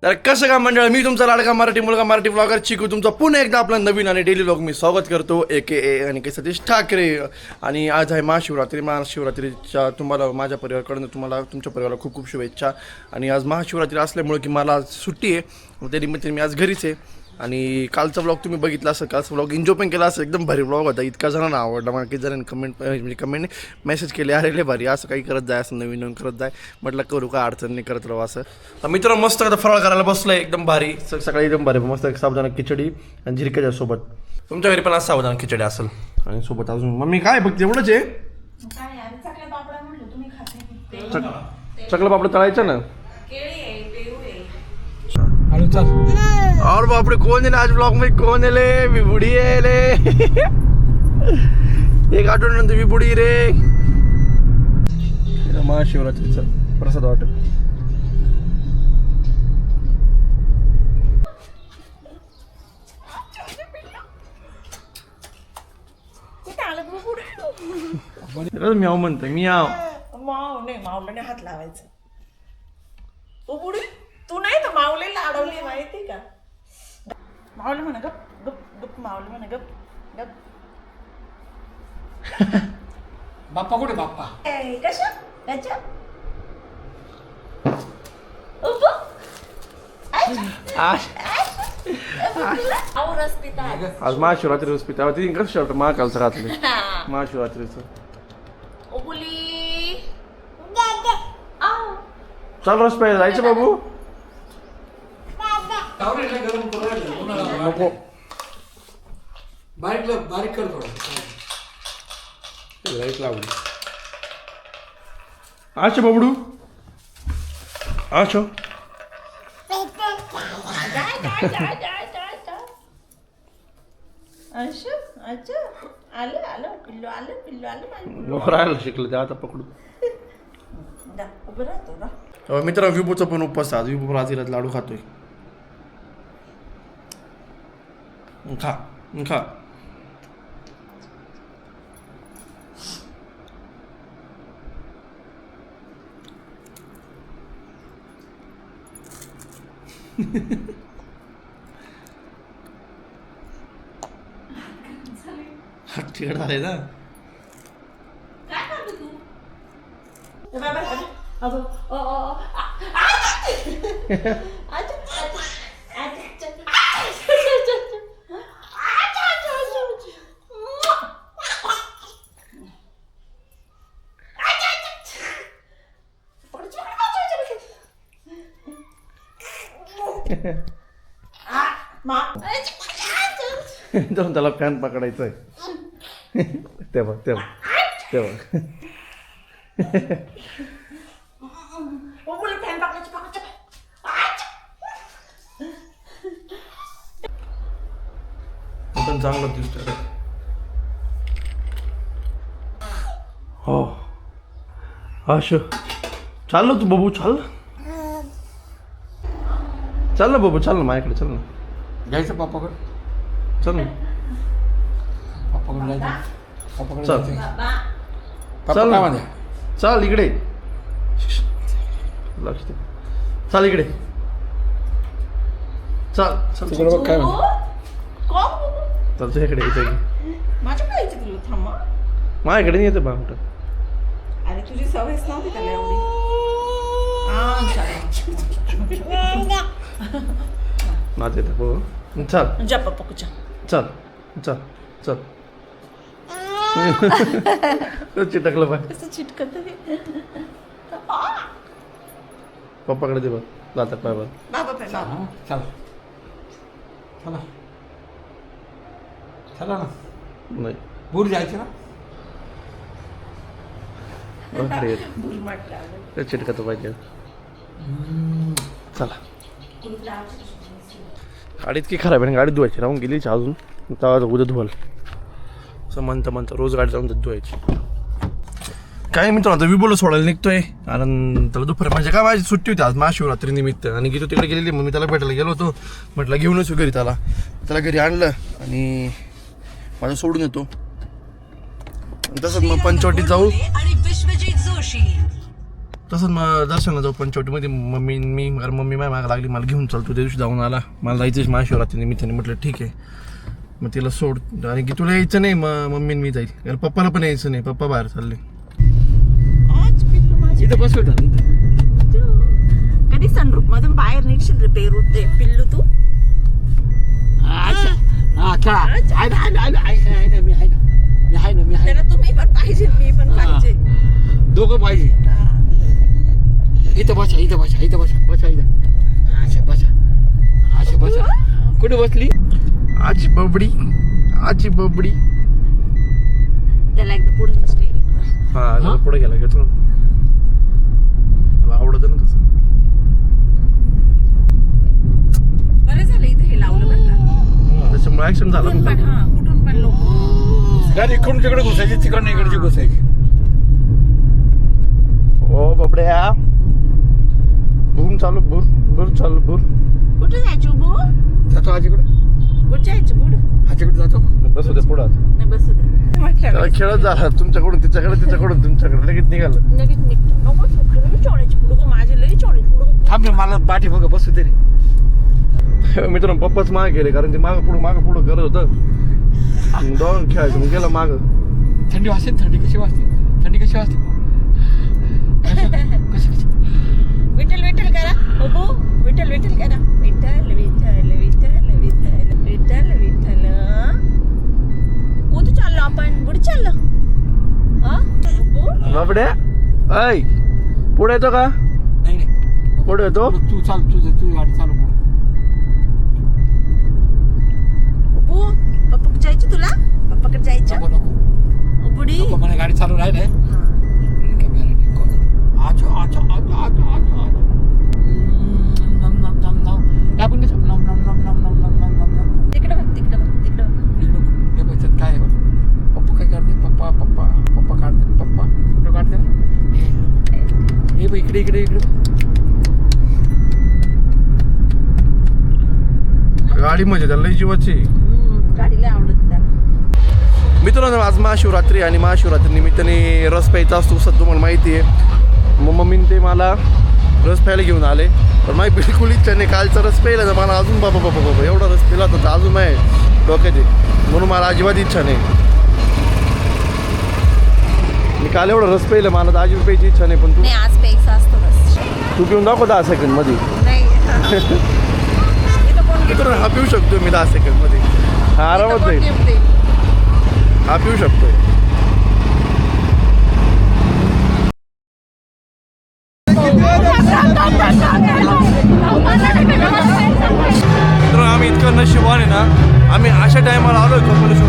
तर कसं का मंडळ, मी तुमचा लाडका मराठी मुलगा मराठी ब्लॉगर चिकू तुमचा पुन्हा एकदा आपला नवीन आणि डेली ब्लॉग मी स्वागत करतो AKA आणि सतीश ठाकरे. आणि आज आहे महाशिवरात्रीच्या तुम्हाला माझ्या परिवाराकडून तुम्हाला तुमच्या परिवाराला खूप खूप शुभेच्छा. आणि आज महाशिवरात्री असल्यामुळे की मला आज सुट्टी आहे, त्या निमित्ताने मी आज घरीच आहे. आणि कालचा ब्लॉग तुम्ही बघितला असं, कालचा ब्लॉग एन्जॉय पण केला असं, एकदम भारी ब्लॉग होता. इतका जणांना आवडला, मला काही जणांनी कमेंट मेसेज केले, अरे लय भारी, असं काही करत जाय, असं नवीन नवीन करत जाय. म्हटलं करू का, अडचण नाही, करत राहू असं. तर मित्र मस्त आता फराळ करायला बसलं आहे, एकदम भारी सकाळी एकदम भारी मस्त साबुदाणा खिचडी आणि झिरक्याच्या सोबत. तुमच्या घरी पण आज साबुदाणा खिचडी असेल आणि सोबत अजून मम्मी काय बघते एवढंच आहे. चकला पापड तळायचं ना. और बापरे कोण आहे आज ब्लॉग मध्ये, कोण आहे? विबुडी आहे एक आठवड्यानंतर विबुडी रे. महाशिवरात्रीचा प्रसाद वाटत. म्याव म्हणतोय म्याव. माव नाही, मावला हात लावायचा. तू बुडी तू नाही तर मावलेला अडवली माहिती का. मावलं म्हणा गप गप गप, मावलं म्हणा गप गप. बाप्पा कुठे बाप्पा? कशा कशा आज महाशिवरात्री हॉस्पिटल तिने कसं शर्ट महाकालचं घातलं महाशिवरात्रीचं. चल रस पाहिजे जायचं बाबू. नको बारीक कर थोडं. लाईट लावली. आशो बाबडू आशो. आलं आलं पिल्लू आलं पिल्लू आलं. राहायला शिकलं ते आता पकडू. उभं राहतो ना. मित्र विभूचा पण उपवास आज. विभू रात्रीला लाडू खातोय. खा खा. तिकड झाले ना. जाऊन त्याला फॅन पकडायचं आहे. तेव्हा तेव्हा तेव्हा फॅन पकडायचं. पण चांगलं दिसतोय. हो आशो चाल ना तू बाबू, चाल चाल ना बाबू, चाल ना माझ्याकडे, चल ना. जायचं पप्पाकडे. चल ना पप्पाकडे जायचं. पप्पाकडे चल. जायचं. चल पप्पा ना. काय म्हणते? चाल इकडे, लक्ष दे. चाल इकडे, चाल चल तिकडे बघ काय म्हणते. चल तुझ्याकडे येतं की माझ्याकडे यायचं तुला थांबा. माझ्याकडे नाही येतं बामट. अरे तुझी सवयच नव्हती त्याला एवढी. नाच येतं हो. चल जा पप्पा चल चल चल. चिटकलं पाय. कसं चिटकत पप्पाकडे दे बघ जातात पाय बघ. बाबा पाय बाबा. हा, चल चला चला ना. नाही दूर जायचं ना. अरे भूल म्हटलं. ते चिटकत पाहिजे. चला. गाडी इतकी खराब आहे ना, गाडी धुवायची राहून गेलीच अजून. तेव्हा उद्या धुवाल असं म्हणता रोज गाडी जाऊन धुवायची. काय मित्र आता विबोला सोडायला निघतोय, कारण त्याला दुपारी म्हणजे काय माझी सुट्टी होती आज महाशिवरात्री निमित्त. आणि गीतो तिकडे गेलेली, मग मी त्याला भेटायला गेलो होतो. म्हटलं घेऊनच घरी त्याला घरी आणलं आणि माझं सोडून येतो. तसंच मग पंचवटीत जाऊ. तसंच मग दर्शनाला जाऊ पंचवटीमध्ये मी मम्मी माझ्या मागं लागली, मला घेऊन चालतो. त्या दिवशी जाऊन आला, मला जायचं महाशिवरात्री निमित्ताने. म्हटलं ठीक आहे, मग तिला सोड. आणि की तुला यायचं नाही, मग मम्मी मी जाईल. यार पप्पाला पण यायचं नाही, पप्पा बाहेर चालले. आज पिल्लू माझी इथं बसू इथं. कधी सनरूफ मधून बाहेर निघशील रे पेरूते पिल्लू तू. अच्छा हा चला. आहे ना मी आहे ना. त्याला तुम्ही पण पाहिजे, मी पण पाहिजे. दोघं पाहिजे. इथं बसा इथं. अच्छा बसा. कुठे बसली? आजी बबडी. त्याला एकदा पुढे दिसते. हा जरा पुढे गेला घेतो ना, मला आवडतं ना तसं. बरं झालं इथे हे लावलं बरं का. त्याच्यामुळे ऍक्शन झालं कुठून ना. पण कुठून पण लोक. गाडी इकडून तिकडे घुसायची, तिकडनं इकडची घुसायची. ओ बबड्या, भूम चालू भूर चालू भूर. कुठे जायचं बो? जातो आजीकडे. कुठे जायचं पुढे? आजीकडे जातो. बसू दे पुढं. नाही बसू दे त्याला म्हटलं खेळत झाला, तुमच्याकडून तुमच्याकडे लगेच निघालं. लगेच निघतो. नको लई चोळायची पुढं गं, माझे लई चोळायची पुढं गं. थांब रे, मला पाठी बघ बसू दे रे. मित्रांनो पप्पाच मागे गेले, कारण ते मागं पुढं करत होतं. दोन खेळायचं मग गेलं मागं. थंडी वाजते. थंडी कशी वाजते? कशी विठ्ठल विठ्ठल करा बबू. विठ्ठल विठ्ठल करा. विठ्ठल विठ्ठल विठ्ठल विठ्ठल विठ्ठल विठ्ठल. कुठे चाललो आपण? पुढे चाललो हा बबू. बबड्या ऐ पुढे येतो का? नाही पुढे येतो. तू चाल, तू गाडी चालू पुढे. बबू पप्पाकडे जायचं तुला? पप्पाकडे जायचं नको बुडी. मला गाडी चालू राहिलंय. आपण कसं तिकडे बघ तिकडे बघ तिकडे बघ. हे बघत काय आहे बघ. पप्पा काय करते? पप्पा काढते. पप्पा कुठं काढते ना? हे बघ इकडे गाडी म्हणजे त्याला लई जीवाची. गाडीला आवडत त्याला. मित्रांनो आज महाशिवरात्री आणि महाशिवरात्री निमित्ताने रस प्यायचा असतो सर, तुम्हाला माहिती आहे. मग मम्मीने ते मला रस प्यायला घेऊन आले, पण माझी बिलकुल इच्छा नाही. कालचा रस प्यायला तर मला अजून बाबा एवढा रस पिला तर अजून माझ्या डोक्यात आहे, म्हणून मला अजिबात इच्छा नाही. मी काल एवढा रस प्यायला, मला तर अजिबात प्यायची इच्छा नाही. पण नाही आज प्यायचा असतो बस. तू पिऊन दाखव 10 सेकंडमध्ये. नाही मित्रांनो हा पिऊ शकतो मी 10 सेकंडमध्ये, हा आरामात जाईल. हा पिऊ शकतोय. मित्रांनो आम्ही इतकं नशिबान आहे ना, आम्ही अशा टायमाला आलोय कपलेश्वर